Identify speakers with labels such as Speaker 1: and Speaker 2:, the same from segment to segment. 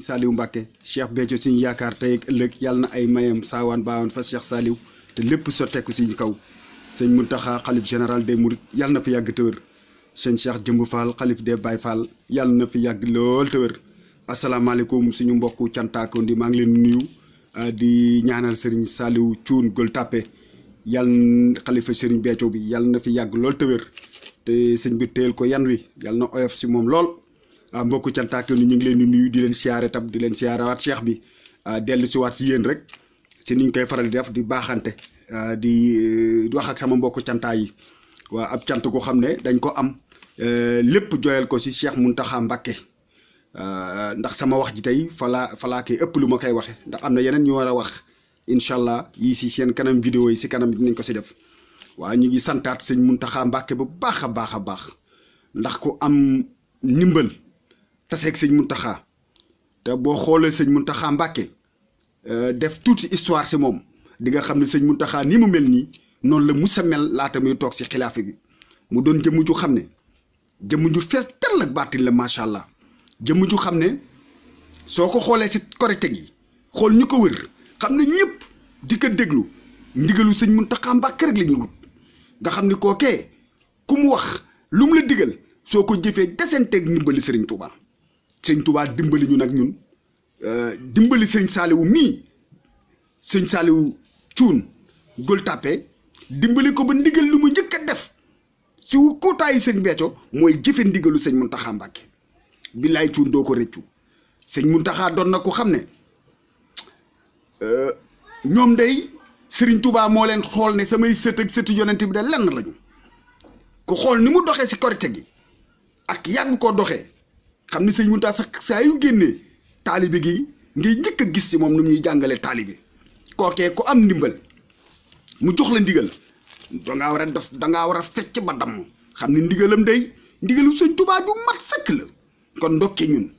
Speaker 1: Saliou Mbacké Cheikh Béthio suñu yaakaar tey ak ëllëg yàlla na ay mayam saawaan baawaan fa Cheikh Saliou te lépp sotteeku suñu kaw sëñ Mountakha xalif général des Mourides yàlla na fi yàgg te wér sëñ Cheikh Jëmb Fall xalif des Baye Fall yàlla na fi yàgg lool te wér asalaamaaleykum suñu mbokku cantaakoon di maa ngi leen nuyu di ñaanal Serigne Saliou Thioune Gueule Tapée yàlla xalifa Serigne Béthio bi yàlla na fi yàgg lool te wér te sëñ bi teel ko yan wi yàlla na oyof si moom lool. mbokku cantaakoon ñu ngi leen di nuyu di leen siyaare tam di leen siyaarewaat Cheikh bi dellu si waat si yéen rek si niñ koy faral di def di baaxante di wax ak sama mbokku cantaa yi waa ab cant ko xam ne dañ ko am lépp joyal ko si Cheikh Mountakha Mbacké ndax sama wax ji tey falaa koy ëpp lu ma koy waxe ndax am na yeneen ñu war a wax incha allah yii si seen kanam vidéo yi si kanam dinañ ko si def waaw ñu ngi santaat sëñ Mountakha Mbacké bu baax a baax a baax ndax ku am ndimbal taseeg sëñ Mountakha te boo xoolee sëñ Mountakha Mbacké def tuuti histoire si moom di nga xam ne sëñ Mountakha ni mu mel nii noonu la musa mel laata muy toog si xilaafa bi mu doon jëmm ju xam ne jëmm ju fees tel ak baatin la macha allah jëmm ju xam ne soo ko xoolee si korite gi xool ñu ko wër xam ne ñëpp di ko déglu ndigalu sëñ Mountakha Mbacké rek la ñuy wut nga xam ne kookee ku mu wax lu mu la digal soo ko jëfee desenteeg ndimbali Serigne Touba sëñ Touba dimbali ñu nag ñun dimbali sëñ Saliou mii sëñ Saliou Thioune Gueule Tapée dimbali ko ba ndigal lu mu njëkk a def si kootaayu sëñ Béthio mooy jëfe ndigalu sëñ Mountakha Mbacké billaay Thioune doo ko rëccu sëñ Mountakha doon na ko xam ne ñoom day Serigne Touba moo leen xool ne samay sët ak sëtu yonent bi de lenn lañu ku xool ni mu doxee si korite gi ak yàgg koo doxee xam ne sëñ Mountakha sax saa yu génnee taalibe gi ngay njëkk a gis si moom nu ñuy jàngale taalibe kookee ku am ndimbal mu jox la ndigal dangaa war a def dangaa war a fecc ba damm xam ne ndigalam day ndigalu sëñ Touba ju mat sëkk la kon ndokkee ñun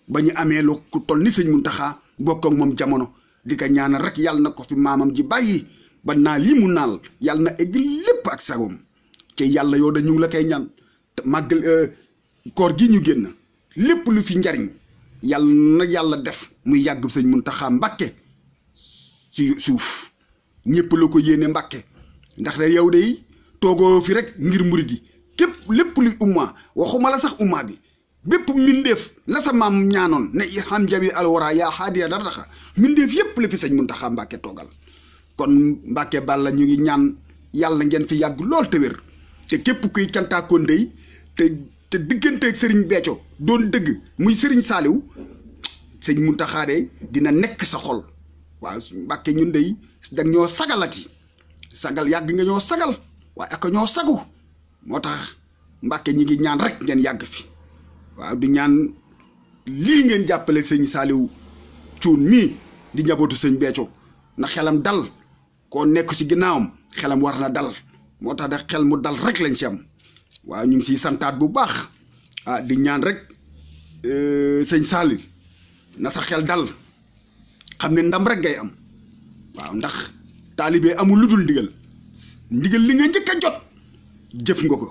Speaker 1: ba ñu amee lu ku toll ni sëñ Mountakha bokk ak moom jamono di ko ñaanal rek yàlla na ko fi maamam ji bàyyi ba naa lii mu naal yàlla na egg lépp ak sagoom te yàlla yow da ñu ngi la koy ñaan màggal koor gi ñu génn lépp lu fi njariñ yàlla na yàlla def muy yàgg sëñ Mountakha Mbacké ci suuf ñëpp la ko yéene Mbacké ndax de yow day toogoo fi rek ngir murid yi képp lépp luy umma waxuma la sax umma bi bépp mbindeef la sa maam ñaanoon ne xam jabi alwara yaa xaadiya dara daxa mbindeef yépp la fi sëñ Mountakha Mbacké toogal kon Mbacké Balla ñu ngi ñaan yàlla ngeen fi yàgg lool te wér te képp kuy cantaakoon day te digganteeg Serigne Béthio doon dëgg muy Serigne Saliou sëñ Mountakha de dina nekk sa xol waaw Mbacké ñun day dag ñoo sagalati sagal yàgg nga ñoo sagal waaye ak ñoo sagu moo tax Mbacké ñi ngi ñaan rek ngeen yàgg fi waaw di ñaan lii ngeen jàppale sëñ Saliou Thioune mii di njabootu sëñ Béthio na xelam dal koo nekk si ginnaawam xelam war na dal moo tax de xel mu dal rek lañ si am waaw ñu ngi siy santaat bu baax di ñaan rek sëñ Saliou na sa xel dal xam ne ndam rek ngay am waaw ndax taalibe amul lu dul ndigal li nga njëkk a jot jëf nga ko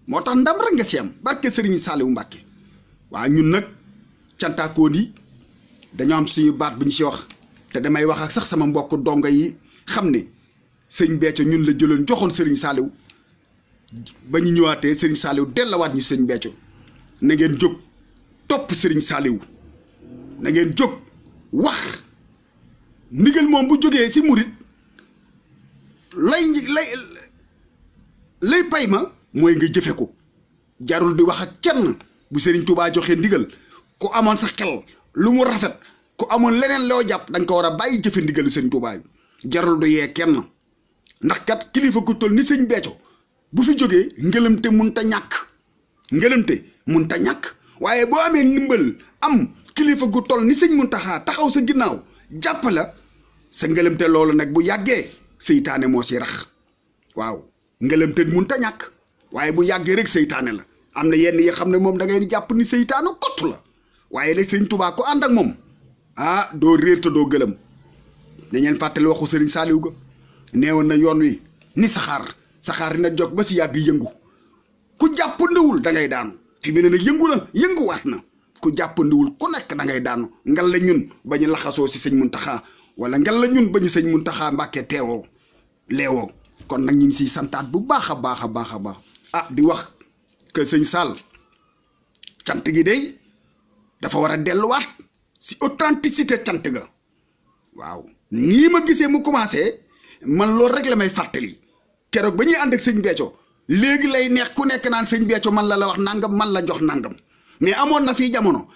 Speaker 1: moo tax ndam rek nga si am barke Serigne Saliou Mbacké waaw ñun nag cantaakoon yi dañoo am suñu baat bu ñu si wax te damay wax ak sax sama mbokk donga yi xam ne sëñ Béthio ñun la jëloon joxoon Serigne Saliou ba ñu ñëwaatee Serigne Saliou dellawaat ñu sëñ Béthio na ngeen jóg topp Serigne Saliou na ngeen jóg wax ndigal moom bu jógee si murit lay pay ma mooy nga jëfe ko jarul di wax ak kenn bu Serigne Touba joxee ndigal ku amoon sa xel lu mu rafet ku amoon leneen loo jàpp da nga ko war a bàyyi jëfe ndigalu Serigne Touba yi jarul du yee kenn ndax kat kilifa ku toll ni sëñ Béthio bu fi jógee ngëlëmte mun ta ñàkk waaye boo amee ndimbal am kilifa gu toll ni sëñ Mountakha taxaw sa ginnaaw jàpp la sa ngëlëmte loolu nag bu yàggee seytaane moo si rax waaw ngëlëmte mun ta ñàkk waaye bu yàggee rek seytaane la am na yenn yi xam ne moom da ngay di jàpp ni seytaane kott la waaye nag sëñ Touba ko ànd ak moom doo réer te doo gëlëm da ngeen fàttali waxu Serigne Saliou ga neewoon na yoon wi ni saxaar dina jog ba si yàgg yëngu ku jàpp ndawul da ngay daanu fi mu ne nag yënguwaat na ku jàppandiwul ku nekk da ngay daanu ngal la ñun ba ñu laxasoo si sëñ Muntaxa wala ngal la ñun ba ñu sëñ Muntaxa Mbàkke teewoo leewoo kon nag ñu ngi siy santaat bu baax a baax a baax a baax di wax que sëñ Sall cant gi day dafa war a delluwaat si authenticité cant ga waaw nii ma gisee mu commencé man loolu rek la may fàttali keroog ba ñuy ànd ak sëñ Béthio léegi lay neex ku nekk naan sëñ Béthio man la wax nangam man la jox nangam mais amoon na fii jamono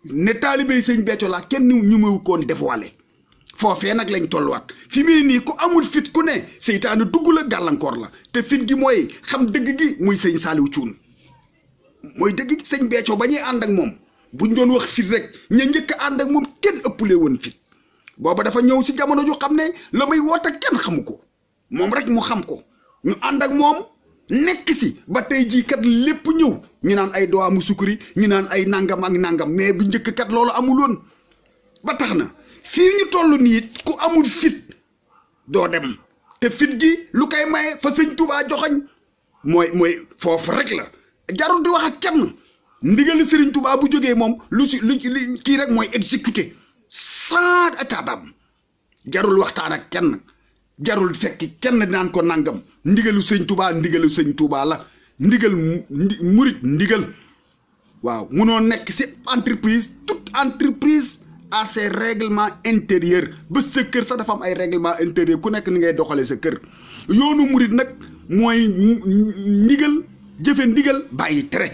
Speaker 1: ne taalibey sëñ Béthio la kenn ñu mu koon dévoilé foofee nag lañ tolluwaat fi mu nii ku amul fit ku ne seytaane dugg la gàllankoor la te fit gi mooy xam dëgg gi muy sëñ Saliou Thioune mooy dëgg gi sëñ Béthio ba ñuy ànd ak moom buñ doon wax fit rek ña njëkk a ànd ak moom kenn ëppale woon fit booba dafa ñëw si jamono ju xam ne la may woote kenn xamu ko moom rek mu xam ko ñu ànd ak moom nekk si ba tey jii kat lépp ñëw ñu naan ay doomu sukuri ñu naan ay nangam ak nangam mais bu njëkk kat loolu amul woon ba tax na fii ñu toll nii ku amul fit doo dem te fit gi lu koy maye fa sëñ Touba joxañ mooy foofu rek la jarul di wax ak kenn ndigali Sëriñ Touba bu jógee moom lu kii rek mooy exécuté sans état d'âme jarul waxtaan ak kenn jarul fekki kenn naan ko nangam ndigalu sëñ Touba la ndigal murit ndigal waaw munoo nekk si entreprise toute entreprise à ses règlements intérieurs ba sa kër sax dafa am ay règlement intérieur ku nekk ni ngay doxalee sa kër yoonu murit nag mooy ndigal jëfe ndigal bàyyi tere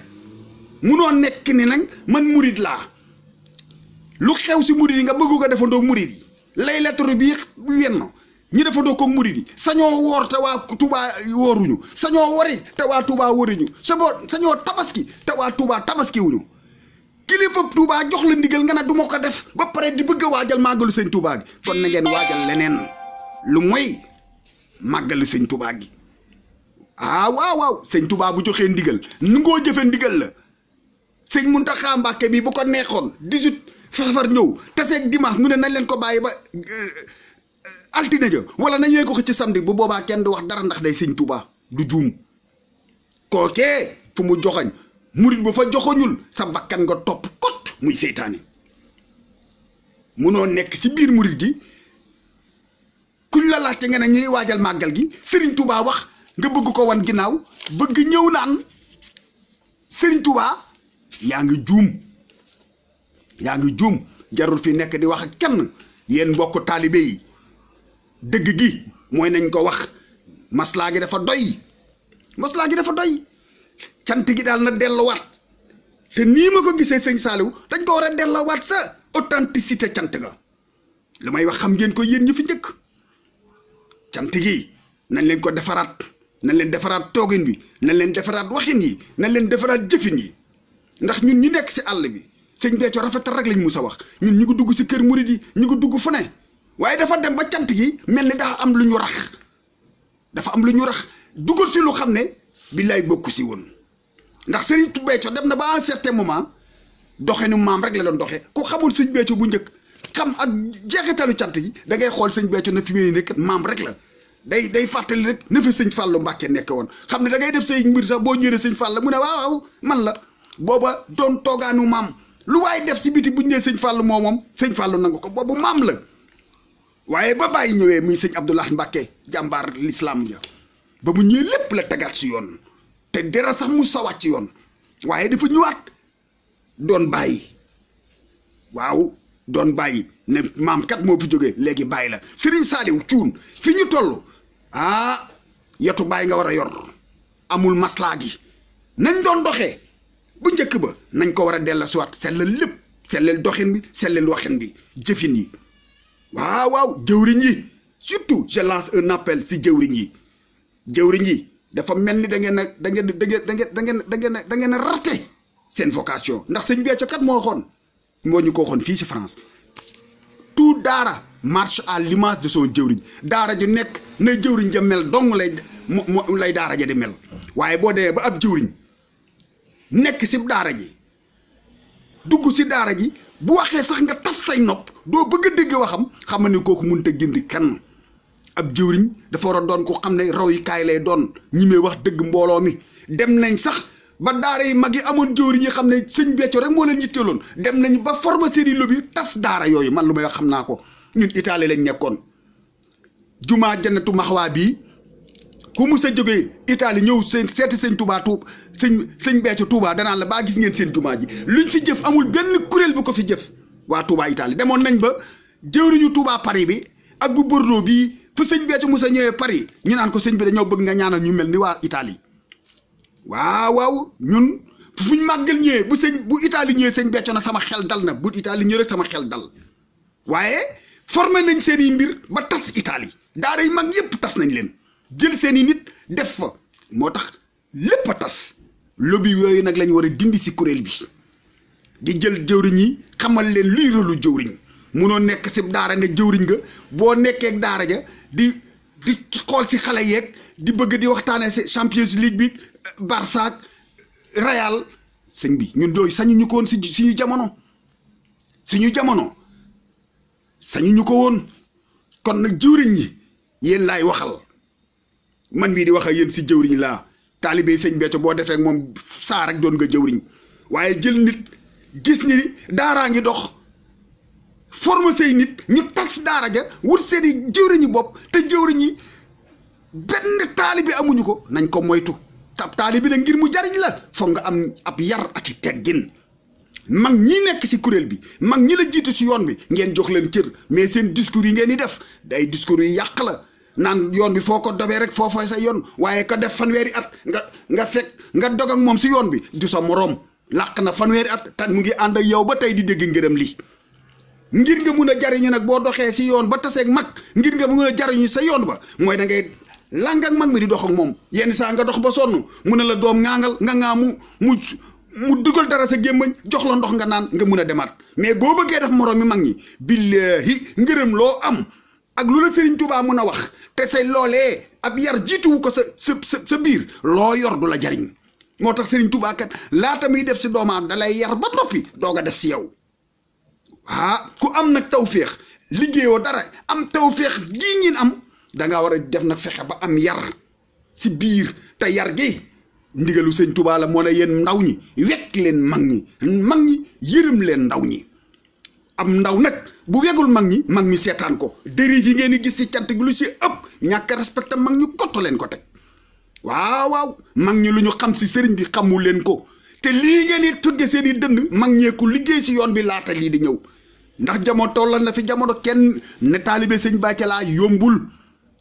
Speaker 1: munoo nekk ni nag man murit laa lu xew si murit yi nga bëgg ko defandoo murit yi lay lettre bi wenn ñi defandoo ko murit yi sañoo woor te waa Touba wooruñu sañoo wori te waa Touba woriñu sañoo tabaski te waa Touba tabaski wuñu kilifa Touba jox la ndigal nga ne du ma ko def ba pare di bëgg a waajal màggalu sëñ Touba gi kon na ngeen waajal leneen lu mooy màggalu sëñ Touba gi waaw sëñ Touba bu joxee ndigal nu ngoo jëfe ndigal la sëñ Muntaxa Mbàkke bi bu ko neexoon 18 safar ñëw taseeg dimanche mu ne nañ leen ko bàyyi ba altine ja wala nañ leen ko xëcc ci samedi bu boobaa kenn du wax dara ndax day sëñ Touba du juum kookee fu mu joxañ murit bu fa joxoñul sa bakkan nga topp kot muy seytaane munoo nekk ci biir murit gi kuñ la laajte nga ne ñuy waajal màggal gi Serigne Touba wax nga bëgg ko wan ginnaaw bëgg ñëw naan Serigne Touba yaa ngi juum jarul fi nekk di wax ak kenn yéen mbokk taalibe yi dëgg gi mooy nañ ko wax maslaa gi dafa doy cant gi daal na delluwaat te nii ma ko gisee sëñ Saliou dañ ko war a delluwaat sa authenticité cant ga lu may wax xam ngeen ko yéen ñi fi njëkk cant gi nañ leen ko defaraat nañ leen defaraat toogin bi nañ leen defaraat waxin yi nañ leen defaraat jëfin yi ndax ñun ñi nekk si àll bi sëñ Béthio rafetal rek lañ mus a wax ñun ñu ko dugg si kër murid yi ñu ko dugg fu ne waaye dafa dem ba cant gi mel ni dafa am lu ñu rax dugal si lu xam ne billaay bokku si woon ndax sëriñ Béthio dem na ba un certain moment doxe nu maam rek la doon doxe ku xamul sëñ Béthio bu njëkk xam ak jeexitalu cant gi da ngay xool sëñ Béthio na fi mu ne rek maam rek la day fàttali rek na fi sëñ Fallou Mbàkke nekk woon xam ne da ngay def say mbir sax boo ñëwee sëñ Fallou mu ne waaw man la booba doon toogaanu maam lu waaye def si biti bu ñu nee sëñ Fallou moom sëñ Fallou nangu ko boobu maam la waaye ba bàyyi ñëwee muy sëñ Abdoulaye Mbàkke jàmbaar l'islam ja ba mu ñëwee lépp la tegaat si yoon te dara sax mu sawaat ci yoon waaye dafa ñëwaat doon bàyyi ne maam kat moo fi jógee léegi bàyyi la Serigne Saliou Thioune fi ñu toll yetu bàyyi nga war a yor amul maslaa gi nañ doon doxee bu njëkk ba nañ ko war a della siwaat sellal lépp sellal doxin bi sellal waxin bi jëfin yi waaw jëwriñ yi surtout je lance un appel si jëwriñ yi dafa mel ni da ngeen a raté seen vocation ndax sëñ Béthio kat moo ñu ko waxoon fii si France tout daara marche à l'image de son jëwriñ daara ju nekk na jëwriñ ja mel dong lay daara ja di mel waaye boo demee ba ab jëwriñ nekk si daara ji dugg si daara ji bu waxee sax nga tas say nopp doo bëgg a dégg waxam xam ne kooku mënut a gindi kenn ab jëwriñ dafa war a doon ko xam ne royukaay lay doon ñi may wax dëgg mbooloo mi dem nañ sax ba daara yi mag yi amoon jëwriñ yi xam ne sëñ Béthio rek moo leen yitteeloon dem nañu ba former seeni lobby tas daara yooyu man lu may wax xam naa ko ñun Italie lañ nekkoon jumaa Jannatu Maxwa bii ku mus a jógee Italie ñëw seen seeti sëñ Touba sëñ Béthio Touba danaan la baa gis ngeen seen jumaa ji luñ fi jëf amul benn kuréel bu ko fi jëf waa Touba Italie demoon nañ ba jëwriñu Touba Paris bi ak bu Bordeaux bii fu sëñ Béthio mus a ñëwee Paris ñu naan ko sëñ bi dañoo bëgg nga ñaanal ñu mel ni waa Italie waaw ñun fuñ màggal ñëwee bu Italie ñëwee sëñ Béthio na sama xel dal na bu Italie ñëwee rek sama xel dal waaye formé nañ seen i mbir ba tas Italie daara yi mag yëpp tas nañ leen jël seen i nit def fa moo tax lépp a tas lobby yooyu nag la ñu war a dindi si kuréel bi di jël jëwriñ yi xamal leen luy rôlu jëwriñ munoo nekk si daara ne jëwriñ nga boo nekkee daara ja di xool si xale yeeg di bëgg di waxtaanee si Champions League bi Barça Real sëñ bi ñun dooyu sañu ñu ko woon si suñu jamono sañu ñu ko woon kon nag jëwriñ ñi yéen laay waxal man mii di wax ak yéen si jëwriñ laa taalibe sëñ Béthio boo defee moom saa rek doon nga jëwriñ waaye jël nit gis ni daaraa ngi dox forme say nit ñu tas daara ja wut seeni jëwriñu bopp te jëwriñ yi benn taalibe amuñu ko nañ ko moytu tab taalibe nag ngir mu jariñ la foog nga am ab yar ak i teggin mag ñi nekk si kuréel bi mag ñi la jiitu si yoon bi ngeen jox leen cër mais seen discours yi ngeen di def day discours yi yàq la naan yoon bi foo ko dobee rek foo fay sa yoon waaye ko def fanweeri at nga fekk nga dog ak moom si yoon bi du sa moroom làq na fanweeri at te mu ngi ànd ak yow ba tey di dégg ngërëm li ngir nga mun a jariñu nag boo doxee si yoon ba taseeg mag ngir nga mun a jariñu sa yoon ba mooy da ngay lang ak mag mi di dox ak moom yenn saa nga dox ba sonn mu ne la doom ŋaangal nga ŋaa mu dugal dara sa gémmañ jox la ndox nga naan nga mun a demaat mais boo bëggee def moroom mi mag ñi billahi ngërëm loo am ak lu la Serigne Touba mun a wax te say loolee ab yar jiituwu ko sa biir loo yor du la jariñ moo tax Serigne Touba kat laata muy def si doomaam da lay yar ba noppi doog a def si yow ku am nag tawféex liggéeyoo dara am tawféex gii ngeen am da ngaa war a def nag fexe ba am yar si biir te yar gi ndigalu sëñ Touba la moo ne yéen ndaw ñi wekk leen mag ñi yërëm leen ndaw ñi am ndaw nag bu wegul mag ñi seetaan ko dérive yi ngeen di gis si cant gi lu si ëpp ñàkk a respecté mag ñu kottu leen ko teg waaw mag ñi lu ñu xam si sëriñ bi xamu leen ko te lii ngeen di tugge seen i dënd mag ñeeku liggéey si yoon bi laata lii di ñëw ndax jamono tollal na fi jamono kenn ne taalibe sëñ Béthio laa yombul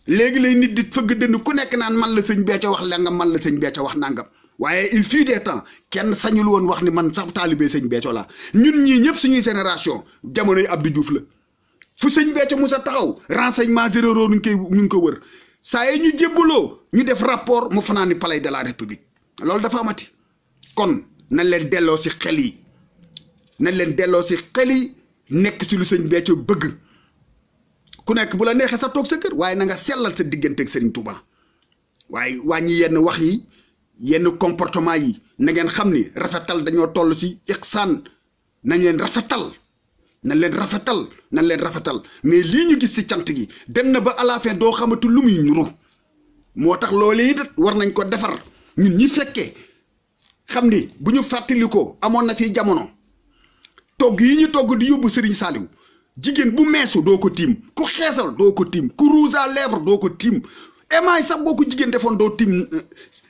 Speaker 1: léegi lay nit di fëgg dënd ku nekk naan man la sëñ Béthio wax la nga man la sëñ Béthio wax nangam waaye il fut des temps kenn sañul woon wax ni man sax taalibe sëñ Béthio laa ñun ñii ñëpp suñuy génération jamonoy Abdou Diouf la fu sëñ Béthio musa taxaw renseignement généraux ñu ngi ko wër saa yi ñu jébbaloo ñu def rapport mu fanaani palais de la république loolu dafa amati kon nañ leen delloo si xel yi nekk si lu sëñ Béthio bëgg ku nekk bu la neexee sa toog sa kër waaye na nga sellal sa diggante ak Serigne Touba waaye wàññi yenn wax yi yenn comportement yi na ngeen xam ni rafetal dañoo toll si ixsaan nañ leen rafetal mais lii ñu gis si cant gi dem na ba à la fin doo xamatu lu muy ñuru moo tax loolu it war nañ ko defar ñun ñi fekkee xam ni bu ñu fàttalikoo amoon na fi jamono togg yi ñu togg di yóbbu Serigne Saliou jigéen bu meesu doo ko tiim ku xeesal doo ko tiim ku rouge à lèvres doo ko tiim émaay sax boo ko jigéen defoon doo tiim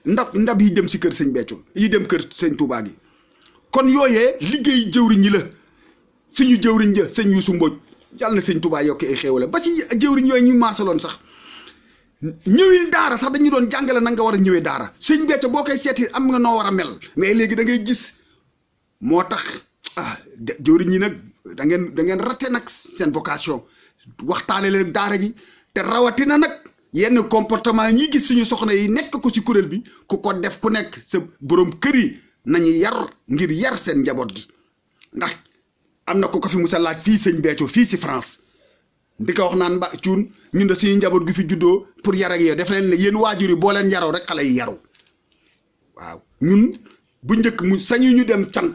Speaker 1: ndab yi dem si kër sëñ Béthio yi dem kër sëñ Touba gi kon yooyee liggéey jëwriñ yi la suñu jëwriñ ja sëñ Youssou Mbodj yàlla na sëñ Touba yokk ay xéewale ba si jëwriñ yooyu ñu maasaloon sax ñëwin daara sax dañu doon jàngale na nga war a ñëwee daara sëñ Béthio boo koy seeti am nga noo war a mel mais léegi da ngay gis moo tax jëwriñ ñi nag da ngeen raté nag seen vocation waxtaane leen daara ji te rawatina nag yenn comportement ñi gis suñu soxna yi nekk ko ci kuréel bi ku ko def ku nekk sa borom kër yi nañu yar ngir yar seen njaboot gi ndax am na ko fi musa laaj fii sëñ Béthio fii si France di ko wax naan ba cuun ñun de suñu njaboot gi fi juddoo pour yar ak yow def leen ne yéen waajur yi boo leen yaroo rek xale yi yaru waaw ñun bu njëkk mu sañu ñu dem cant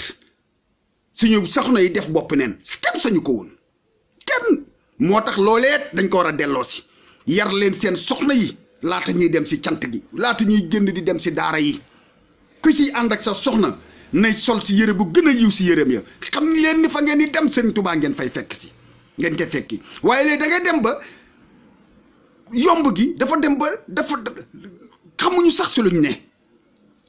Speaker 1: suñu soxna yi def bopp neen kenn sañu ko woon kenn moo tax loolee dañ ko war a delloo si yar leen seen soxna yi laata ñuy dem si cant gi laata ñuy génn di dem si daara yi ku ci ànd ak sa soxna nay sol si yére bu gën a yiw si yéreem ya xam leen ni fa ngeen di dem Serigne Touba ngeen fay fekk si ngeen koy fekki waaye léegi da ngay dem ba yomb gi dafa dem ba dafa xamuñu sax si luñ ne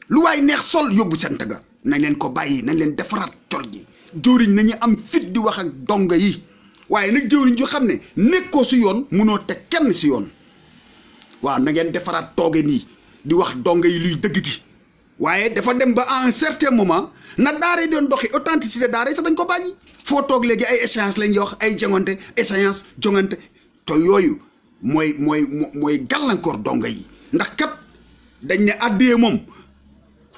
Speaker 1: lu waay neex sol yóbbu sant ga nañ leen ko bàyyi nañ leen defaraat col gi jëwriñ nañu am fit di wax ak donga yi waaye nag jëwriñ ju xam ne nekkoo si yoon munoo teg kenn si yoon waaw na ngeen defaraat tooge nii di wax donga yi luy dëgg gi waaye dafa dem ba à un certain moment na daara doon doxi authenticité daara sax dañ ko bàyyi foo toog léegi ay échéance lañ wax ay jongante échéance jongante te yooyu mooy gàllankoor donga yi ndax kat dañ ne addiyee moom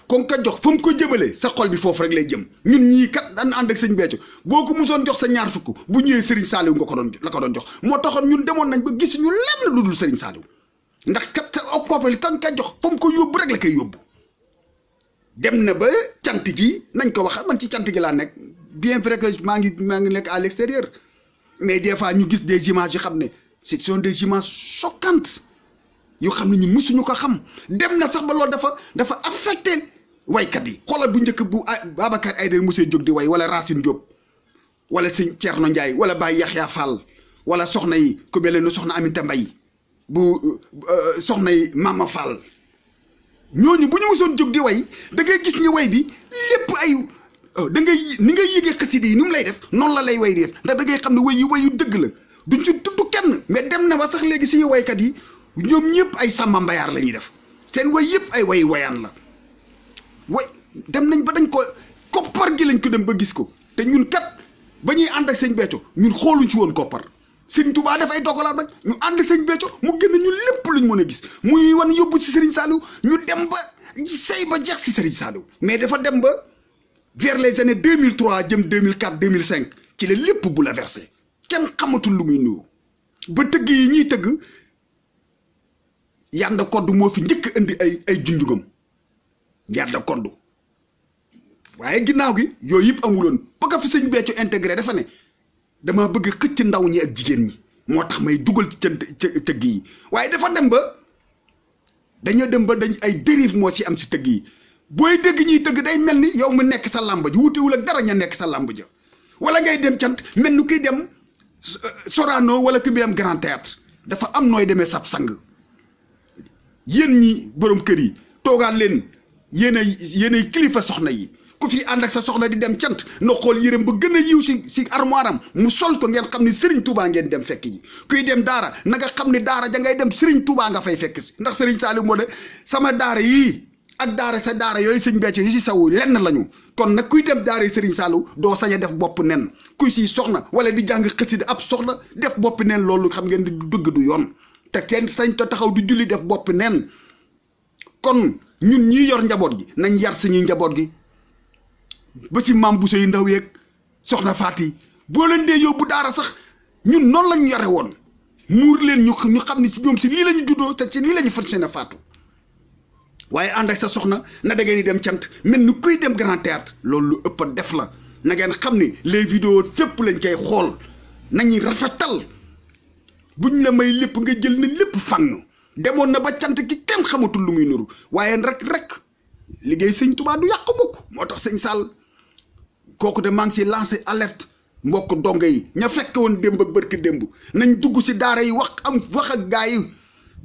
Speaker 1: kon ka jox fa mu ko jëmale sa xol bi foofu rek lay jëm ñun ñii kat daan ànd ak sëñ Béthio boo ko musoon jox sa ñaar fukk bu ñëwee Serigne Saliou nga ko doon la ko doon jox moo taxoon ñun demoon nañ ba gisuñu lenn lu dul Serigne Saliou ndax kat sa koppali kan ka jox fa mu ko yóbbu rek la koy yóbbu dem na ba cant gi nañ ko wax man ci cant gi laa nekk bien vrai que maa ngi nekk à l'extérieur mais des fois ñu gis des images yu xam ne ce sont des images choquantes yoo xam ne ñun mësuñu ko xam dem na sax ba loolu dafa affecté waykat yi xoolal bu njëkk bu Babacar Aïdara Moussé jóg di way wala Racine Diop wala sëñ Thierno Ndiaye wala Baye Yaxya Fall wala soxna yi ku mel ne soxna Aminata Mbaye bu soxna yi Mama Fall ñooñu bu ñu mësoon jóg di way da ngay gis ni way bi lépp ay da ngay ni ngay yëgee xasida yi ni mu lay def noonu la lay way di def ndax da ngay xam ne wayu dëgg la duñ ci tudd kenn mais dem na ba sax léegi suñu waykat yi ñoom ñëpp ay Samba Mbayaar la ñuy def seen way yëpp ay way wayaan la way dem nañ ba dañ ko koppar gi lañ ko dem ba gis ko te ñun kat ba ñuy ànd ak sëñ Béthio ñun xooluñ ci woon koppar Serigne Touba dafay dogalaat rek ñu ànd sëñ Béthio mu gën a ñu lépp luñ mën a gis muy wan yóbbu si Serigne Saliou ñu dem ba say ba jeex si Serigne Saliou mais dafa dem ba vers les années 2003 jëm 2004 2005 ci la lépp bouleversé kenn xamatul lu muy nuru ba tëgg yi ñuy tëgg Yanda Koddu moo fi njëkk indi ay junjugam Yanda Koddu waaye ginnaaw gi yooyu yëpp amuloon ba ko fi sëñ Béthio intégré dafa ne dama bëgg xëcc ndaw ñi ak jigéen ñi moo tax may dugal ci tëgg yi waaye dafa dem ba dañoo dem ba dañ ay dérive moo si am si tëgg yi booy dégg ñuy tëgg day mel ni yow mu nekk sa làmb ji wutewul ak dara ña nekk sa làmb ja wala ngay dem cant mel ni kuy dem Sorano wala ku bi dem Grand Théâtre dafa am nooy demee sab sang yéen ñi borom kër yi toogaat leen yéenay kilifa soxna yi ku fi ànd ak sa soxna di dem cant no xool yërëm ba gën a yiw si armoire am mu sol ko ngeen xam ne Serigne Touba ngeen dem fekk ji kuy dem daara na nga xam ne daara ja ngay dem Serigne Touba nga fay fekk si ndax Serigne Saliou moo de sama daara yii ak daara sa daara yooyu sëñ Béthio yi si saw lenn lañu kon nag kuy dem daara yi Serigne Saliou doo sañ a def bopp nen kuy si soxna wala di jàng xasida ab soxna def bopp nen loolu xam ngeen di dëgg du yoon te kenn sañ ta taxaw di julli def bopp nen kon ñun ñii yor njaboot gi nañ yar suñuy njaboot gi ba si maam Bousso yu ndaw yeeg soxna Faati boo leen dee yóbbu daara sax ñun noonu lañ yore woon muur leen ñu xam ne si ñoom si lii la ñu juddoo te ci lii la ñu fas yéene faatu waaye ànd ak sa soxna na da ngeen di dem cant mel ni kuy dem Grand Théâtre loolu lu ëpp a def la na ngeen xam ne les vidéos fépp lañ koy xool nañuy rafetal buñ la may lépp nga jël na lépp fang demoon na ba cant ki kenn xamatul lu muy nuru waaye rek liggéey sëñ Touba du yàq bokk moo tax sëñ Sall kooku de maa ngi si lancé alerte mbokk donga yi ña fekk woon démb ak bërki démb nañ dugg si daara yi wax ak gaa yi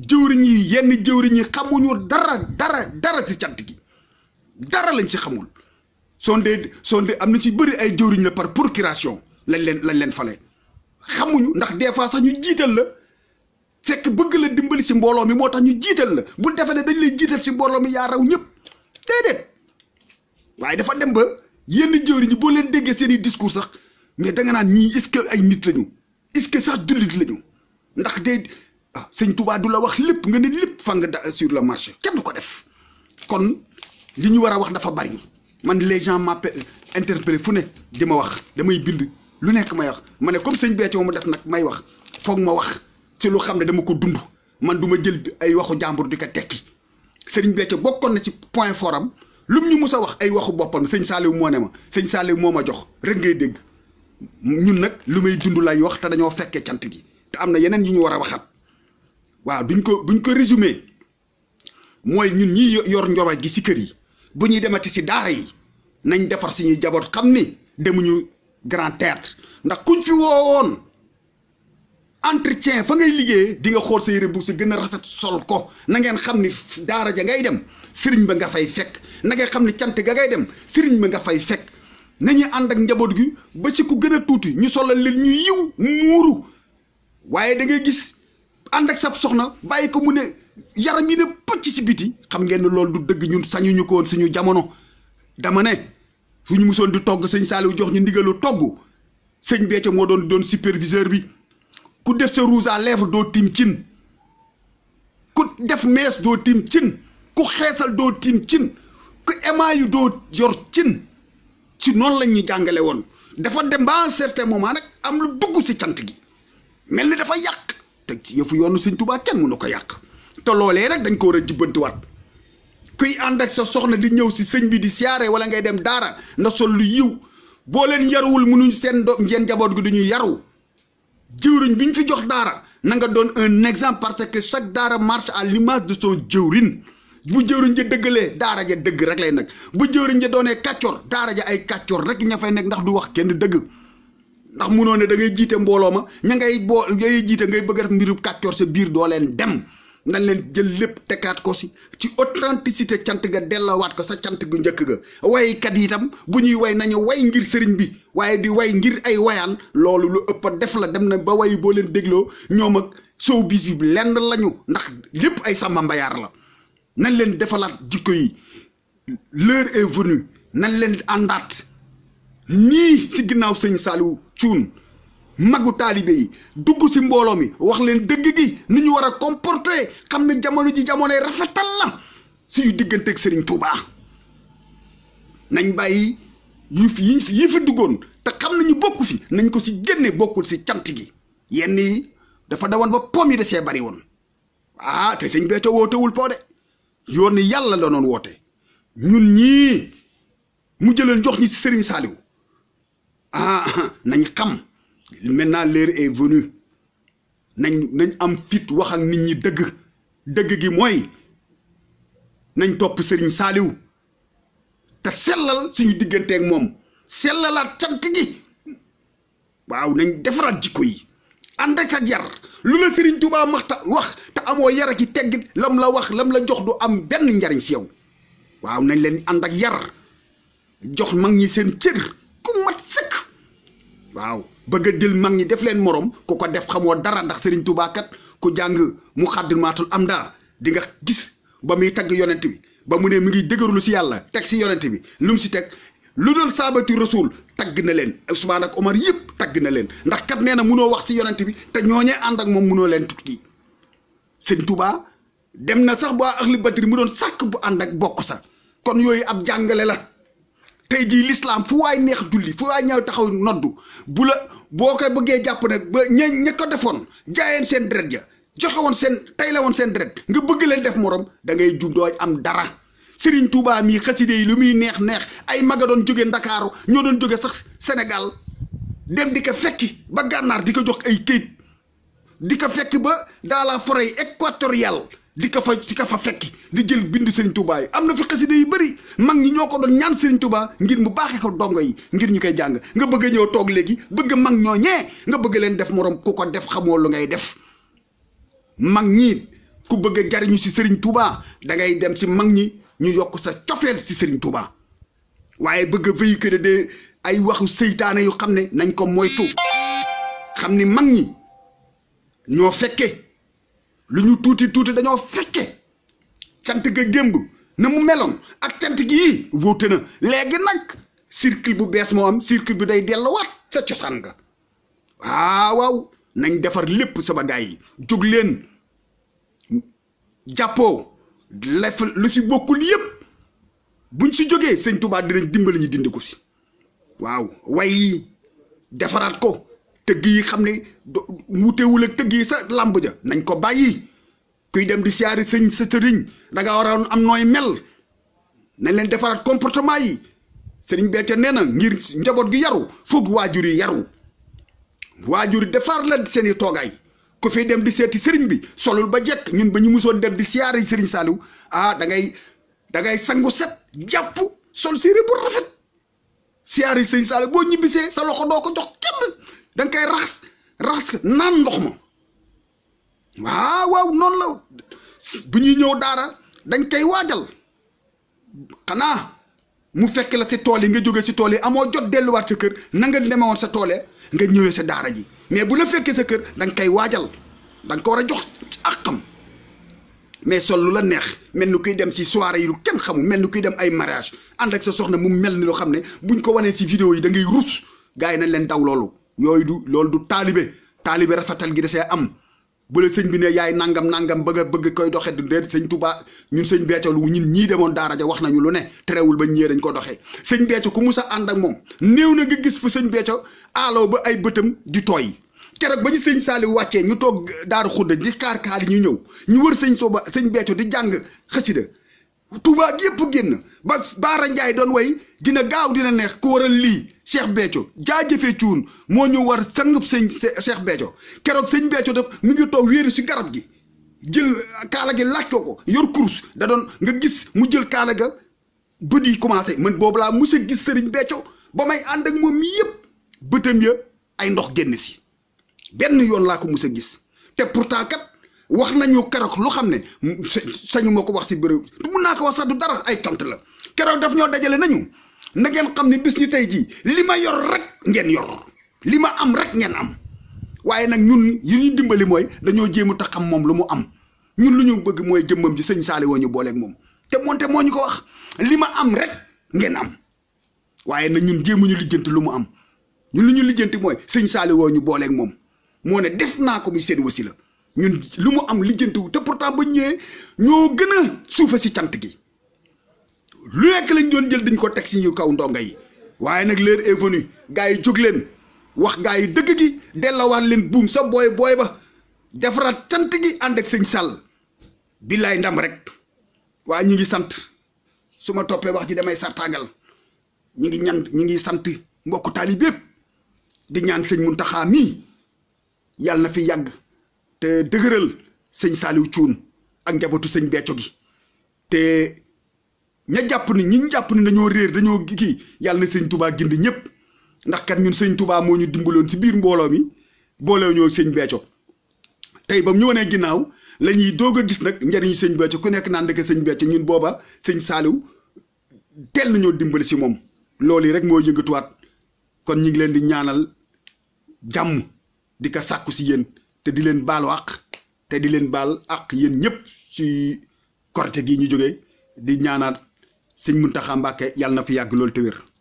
Speaker 1: jëwriñ yi yenn jëwriñ yi xamuñu dara si cant gi dara lañ si xamul son de am na ci bëri ay jëwriñ la par procuration lañ leen fale xamuñu ndax des fois sax ñu jiital la fekk bëgg la dimbali si mbooloo mi moo tax ñu jiital la bul defe ne dañ lay jiital si mbooloo mi yaa raw ñëpp déedéet waaye dafa dem ba yenn jëwriñ ñi boo leen déggee seen i discours sax mais da nga naan ñii est-ce que ay nit lañu est-ce que sax jullit lañu ndax de sëñ Touba du la wax lépp nga ne lépp fang sur le marché kenn du ko def kon li ñu war a wax dafa bari man les gens m'appellent interpellé fu ne di ma wax damay bind lu nekk may wax ma ne comme sëñ Béthio mu def nag may wax foog ma wax ci lu xam ne dama ko dund man du ma jël ay waxu jàmbur di ko tekki sëriñ Béthio bokkoon na ci point fort am lum ñu mus a wax ay waxu boppam sëñ Saliou moo ne ma sëñ Saliou moo ma jox rek ngay dégg ñun nag lu may dund lay wax te dañoo fekkee cant gi te am na yeneen yu ñu war a waxat waaw buñ ko résumé mooy ñun ñi yor njaboot gi si kër yi bu ñuy demati si daara yi nañ defar suñuy jaboot xam ni demuñu grand théâtre ndax kuñ fi woowoon entretien fa ngay liggéey di nga xool sa yére bu si gën a rafet sol ko na ngeen xam ni daara ja ngay dem sëriñ ba nga fay fekk na ngeen xam ni cant ga ngay dem sëriñ ba nga fay fekk nañuy ànd ak njaboot gi ba ci ku gën a tuuti ñu solal leen ñu yiw muuru waaye da ngay gis ànd ak sab soxna bàyyi ko mu ne yaram yi ne pëcc si biti xam ngeen ne loolu du dëgg ñun sañuñu ko woon suñu jamono dama ne fu ñu musoon di togg sëñ Saliou jox ñu ndigalu togg sëñ Béthio moo doon superviseur bi ku def sa rouge à lèvres doo tiim cin ku def mees doo tiim cin ku xeesal doo tiim cin ku émaillu doo yor cin si noonu lañ ñu jàngale woon dafa dem ba un certain moment nag am lu dugg si cant gi mel ni dafa yàq te yëfu yoonu sëñ Tuubaa kenn mënu ko yàq te loolee rek dañ ko war a jubbantiwaat kuy ànd ak sa soxna di ñëw si sëñ bi di siyaare wala ngay dem daara na sol lu yiw boo leen yaruwul mënuñ seen njaboot gi duñu yaru jëwriñ bi ñu fi jox daara na nga doon un exemple parce que chaque daara marche à l'image de son jëwriñ bu jëwriñ ja dëggalee daara ja dëgg rek lay nag bu jëwriñ ja doonee kàccoor daara ja ay kàccoor rek ña fay nekk ndax du wax kenn dëgg ndax munoo ne da ngay jiite mbooloo ma ña ngay jiite ngay bëgg a def mbiru kàccoor sa biir doo leen dem nañ leen jël lépp tekkaat ko si ci authenticité cant ga dellawaat ko sa cant gu njëkk ga waykat yi itam bu ñuy way nañu way ngir sëriñ bi waaye di way ngir ay wayaan loolu lu ëpp a def la dem na ba way boo leen dégloo ñoom ak showbiz bi lenn lañu ndax lépp ay sàmba mbayaar la nañ leen defalaat jikko yi l'heure est venue nañ leen àndaat ñii si ginnaaw sëñ Saliou Thioune magu taalibe yi dugg si mbooloo mi wax leen dëgg gi ni ñu war a comporter xam ne jamono ji jamonoy rafetal la suñu digganteeg Serigne Touba nañ bàyyi yi fi duggoon te xam nañu bokku fi nañ ko si génne bokkul si cant gi yenn yi dafa dawoon ba poom yi da see bari woon te sëñ Béthio wootewul po de yoon yàlla la doon woote ñun ñii mu jëleen jox ñi si Serigne Saliou nañ xam maintenant l'heure est venue nañ am fit wax ak nit ñi dëgg gi mooy nañ topp Serigne Saliou te sellal suñu digganteeg moom sellalaat cant gi waaw nañ defaraat jikko yi ànd ak yar lu la Serigne Touba maxta wax te amoo yar ak teggit lam la wax lam la jox du am benn njariñ si yow waaw nañ leen ànd ak yar jox mag ñi seen cër ku mat sëkk waaw bëgg a jël mag ñi def leen morom ku ko def xamoo dara ndax Serigne Touba kat ku jàng Muxaddamatul Amda di nga gis ba muy tagg yonent bi ba mu ne mi ngi dëgërlu si yàlla teg si yonent bi lu mu si teg lu doon saabati rasul tagg na leen Ousmane ak Omar yëpp tagg na leen ndax kat nee na munoo wax si yonent bi te ñooñee ànd ak moom munoo leen tukki Serigne Touba dem na sax ba ahli badri mu doon sàkk bu ànd ak bokk sa kon yooyu ab jàngale la tey jii l'islam fu waay neex julli fu waay ñëw taxaw noddu bu la boo koy bëggee jàpp nag ba ña ko defoon jaayeen seen deret ja joxe woon seen tay la woon seen deret nga bëgg leen def morom da ngay jub doo am dara Serigne Touba mii xaside yi lu muy neex ay maga doon jóge Ndakaaru ñoo doon jóge sax Sénégal dem di ko fekki ba gànnaar di ko jox ay këyit di ko fekk ba dans la forêt équatoriale di ko fa fekki di jël bind Serigne Touba yi am na fi xaside yu bëri mag ñi ñoo ko doon ñaan Serigne Touba ngir mu baaxee ko dongo yi ngir ñu koy jàng nga bëgg a ñëw toog léegi bëgg mag ñoo ñee nga bëgg leen def morom ku ko def xamoo lu ngay def mag ñi ku bëgg a jariñu si Serigne Touba da ngay dem si mag ñi ñu yokk sa cofeel si Serigne Touba waaye bëgg a véhiculer de ay waxu seytaane yu xam ne nañ ko moytu xam ni mag ñi ñoo fekke lu ñu tuuti dañoo fekke cant ga gémb na mu meloon ak cant gi wóote na léegi nag circle bu bees moo am circle bi day delluwaat sa cosaan ga waaw nañ defar lépp sama gaay yi jóg leen jàppoo lef lu si bokkul yëpp buñ si jógee sëñ Touba dinañ dimbali ñu dindi ko si waaw way defaraat ko tëgg yi xam ne wutewul ak tëgg yi sa làmb ja nañ ko bàyyi kuy dem di siyaari sëñ sa sëriñ da nga war a am nooy mel nañ leen defaraat comportement yi Serigne Béthio nee na ngir njaboot gi yaru foog waajur yi yaru waajur yi defar la seen i toogaay ku fi dem di seeti sëriñ bi solul ba jekk ñun ba ñu musoon dem di siyaari Serigne Saliou da ngay sangu set jàpp sol séeré bu rafet siyaari sëñ Saliou boo ñibbisee sa loxo doo ko jox kenn danga koy raxas naan ndox ma waaw noonu la bu ñuy ñëw daara dañ koy waajal xanaa mu fekk la si tool yi nga jóge si tool yi amoo jot delluwaat sa kër na nga demewoon sa tool nga ñëwee sa daara ji mais bu la fekkee sa kër danga koy waajal danga ko war a jox ak xam mais sol lu la neex mel ni kuy dem si soirée yi lu kenn xamul mel ni kuy dem ay mariage ànd ak sa soxna mu mel ni loo xam ne buñ ko wanee si vidéo yi da ngay rus gars yi nañ leen daw loolu loolu du taalibe rafetal gi desee am bu la sëñ bi ne yaay nangam bëgg koy doxee du dee sëñ Touba ñun sëñ Béthio lu ñun ñii demoon daara ja wax nañu lu ne terewul ba ñëwee dañ ko doxee sëñ Béthio ku mus a ànd ak moom néew na nga gis fu sëñ Béthio aaloo ba ay bëtam di tooy keroog ba ñu sëñ Saliou wàccee ñu toog daaru xudda di kaar yi ñu ñëw ñu wër sëñ Béthio di jàng xasida Touba yëpp génn ba Baara Ndiaye doon way dina gaaw dina neex ku waral lii Cheikh Béthio jaajëfee cuun moo ñu war sangub sëñ Cheikh Béthio keroog sëñ Béthio daf mi ngi toog wéeru si garab gi jël kaala gi laaj ko yor kurus da doon nga gis mu jël kaala ga bët yi commencé man boobu laa mus a gis sëriñ Béthio ba may ànd ak moom yëpp bëtam ya ay ndox génn si benn yoon laa ko mus a gis te pourtant kat wax nañu keroog lu xam ne sañu moo ko wax si bërëb mun naa ko wax sax du dara ay tontu la keroog daf ñoo dajale nañu na ngeen xam ne bis ñi tey jii li ma yor rek ngeen yor li ma am rek ngeen am waaye nag ñun yi ñuy dimbali mooy dañoo jéem a tax xam moom lu mu am ñun lu ñu bëgg mooy jëmmam ji sëñ Saliou woo ñu booleeg moom te moonte moo ñu ko wax li ma am rek ngeen am waaye nag ñun jéemuñu lijjanti lu mu am ñun lu ñu lijjanti mooy sëñ Saliou woo ñu booleeg moom moo ne def naa ko muy seen wasila ñun lu mu am lijjantiwu te pourtant ba ñëwee ñoo gën a suufa si cant gi lu nekk lañ doon jël dañ ko teg si ñu kaw ndongo yi waaye nag l'heure est venue gars yi jóg leen wax gars yi dëgg gi dellawaat leen buum sa booy ba defaraat cant gi ànd ak sëñ Sall billaay ndam rek waaye ñi ngi sant su ma toppee wax ji damay sartaagal ñi ngi sant mbokku taalib yépp di ñaan sëñ Mountakha mii yàlla na fi yàgg te dëgëral sëñ Saliou Thioune ak njabootu sëñ Béthio gi te ñi jàpp ni dañoo réer dañoo kii yàlla na sëñ Touba gindi ñëpp ndax kat ñun sëñ Touba moo ñu dimbaloon si biir mbooloo mi booloo ñoo sëñ Béthio tey ba mu ñu wanee ginnaaw la ñuy doog a gis nag njëriñu sëñ Béthio ku nekk naan dëkk sëñ Béthio ñun booba sëñ Saliou teel nañoo dimbali si moom loolu yi rek moo yëngatuwaat kon ñu ngi leen di ñaanal jàmm di ko sàkku si yéen te di leen baalu àq te di leen baal àq yéen ñëpp si korite gi ñu jógee di ñaanaat sëñ Mountakha Mbacké yàlla na fi yàgg loolu te wér